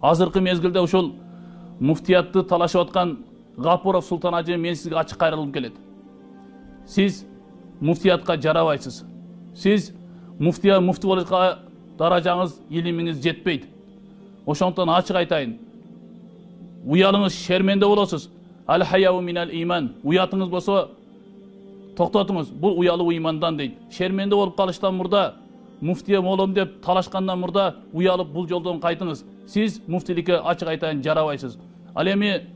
азыркы мезгилде ушул муфтиятты талашып аткан Гапуров Султан ажы, мен сизге ачык кайрылгым келет. Сиз муфтиятка жарабайсыз. Сиз муфти болушка даражаңыз, илимиңиз жетпейт. Ошондон ачык айтайын. Уялыңыз, шерменде болосуз. Ал-хаяу минал иман. Уятыңыз болсо токтотуңуз. Бул уялуу имандан дейт. Шерменде болуп калыштан мурда, муфтия болом деп талашкандан мурда уялып бул жолдон кайтыңыз. Сиз муфтиликке ачык айтайын жарабайсыз. Ал эми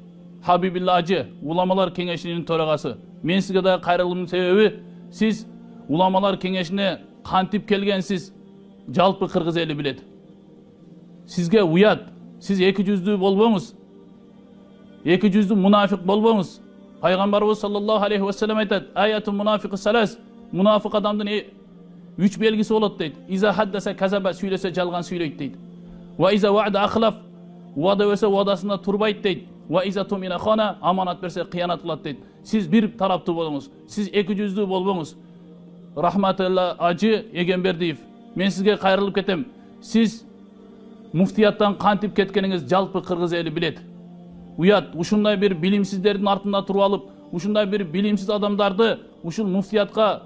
Хабибилла ажы, уламалар кеңешинин төрагасы. Мен сизге да кайрылгымдын себеби, сиз уламалар кеңешине кантип келгенсиз жалпы кыргыз эли билет. Сизге уят, сиз эки жүздүү болбоңуз. Эки жүздүү мунафик болбоңуз. Пайгамбарыбыз саллаллаху алейхи ва саллям айтат: "Аятул мунафиqi салас." Мунафик адамдын 3 белгиси болот дейт. Иза хаддаса казаба, сүйлөсө жалган сүйлөйт дейт. Ва иза вa'да ахлаф, вa'да берсе вa'дасында турбайт дейт. Ва иза тумина хана, аманат берсе кыянат кылат дейт. Сиз бир тараптуу болуңуз. Сиз эки жүздүү болбоңуз. Рахматулла ажы Эгембердиев, мен сизге кайрылып кетем. Сиз муфтияттан кантип кеткениңиз жалпы кыргыз эли билет. Уят, ушундай бир билимсиздердин артында туруп алып, ушундай бир билимсиз адамдарды ушул муфтиятка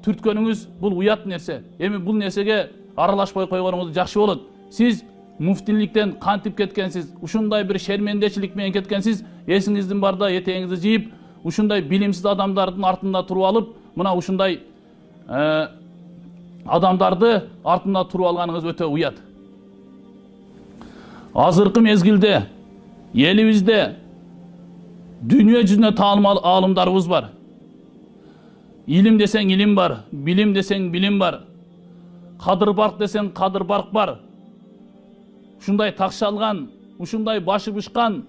түрткөнүңүз бул уят нерсе. Эми бул нерсеге аралашпай койгонуңуз жакшы болот. Сиз муфтиликтен кантип кеткенсиз, ушундай бир шермендечилик менен кеткенсиз, эсиңиздин барда этеңизди жийип, ушундай билимсиз адамдардын артында туруп алып, мына ушундай адамдарды артында туруп алганыңыз өтө уят. Азыркы мезгилде элибизде дүйнө жүзүнө таанымал аалымдарыбыз бар. Илим десең илим бар, билим десең билим бар. Кадыр барк десең кадыр барк бар. Ушундай такшалган, ушундай башы бышкан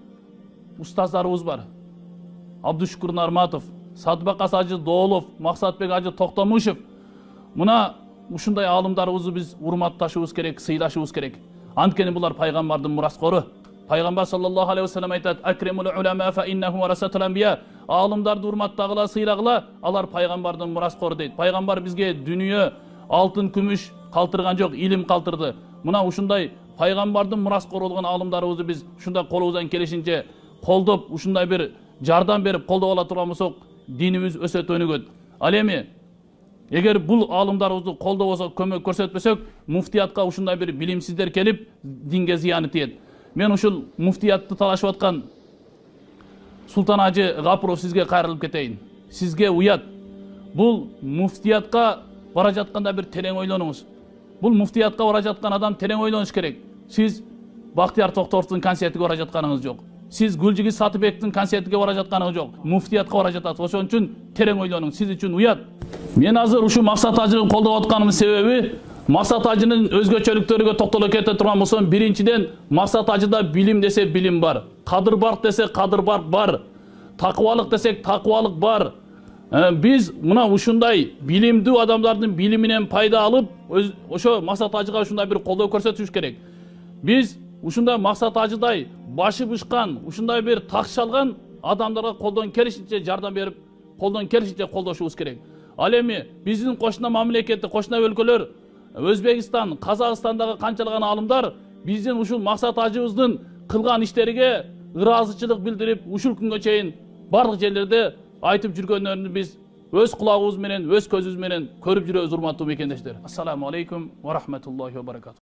устаздарыбыз бар. Абдушкур Нарматов, Садбакас ажы Доолов, Максатбек ажы Токтомушев. Мына ушундай аалымдарыбызды биз урматташыбыз керек, сыйлашыбыз керек. Анткени булар пайгамбардын мураскору. Пайгамбар саллаллаху алейхи ва саллям айтат: "Акримул улама фа иннаху варасатул анбия." Аалымдарды урматтагыла, сыйлагыла, алар пайгамбардын мураскору дейт. Пайгамбар бизге дүнүйө алтын, күмүш калтырган жок, илим калтырды. Мына ушундай пайгамбардын мураскору болгон аалымдарыбызды биз ушундай колубуздан келишинче колдоп, ушундай бир жардам берип колдоп ала турган болсок, динибиз өсөт, өнүгөт. Ал эми эгер бул аалымдарыбызды колдобосок, көмөк көрсөтпөсөк, муфтиятка ушундай бир билимсиздер келип, динге зыяны тиет. Мен ушул муфтиятты талашып аткан Султан ажы Гапуров сизге кайрылып кетейин. Сизге уят. Бул муфтиятка бара жатканда бир терең ойлонуңуз. Бул муфтиятка бара жаткан адам терең ойлонуш керек. Сиз Бактияр Токторовдун концертиге бара жатканыңыз жок. Сиз Гүлжигиз Сатыбектин концертиге бара жатканыңыз жок. Муфтиятка бара жатасыз. Ошон үчүн терең ойлонуңуз. Сиз үчүн уят. Мен азыр ушу Максат ажыны колдоп атканымдын себеби, Максат ажынын өзгөчөлүктөрүгө токтолуп кете турган болсом, биринчиден Максат ажыда билим десе билим бар. Кадыр барк десе кадыр барк бар. Такыбалык десек такыбалык бар. Биз мына ушундай билимдүү адамдардын билиминен пайда алып, ошо Максат ажыга ушундай бир колдоо көрсөтүш керек. Биз ушундай Максат ажыдай башы бышкан, ушундай бир такшалган адамдарга колдон келишинче жардам берип, колдон келишинче колдошубуз керек. Ал эми биздин кошуна мамлекетти, кошуна өлкөлөр, Өзбекистан, Казакстандагы канчалаган аалымдар биздин ушул Максат ажыбыздын кылган иштериге ыраазычылык билдирип, ушул күнгө чейин барлык жерлерде айтып жүргөндөрүн биз өз кулагыбыз менен, өз көзүбүз менен көрүп жүрөбүз, урматтуу мекендештер. Ассаламу алейкум ва рахматуллахи ва баракатух.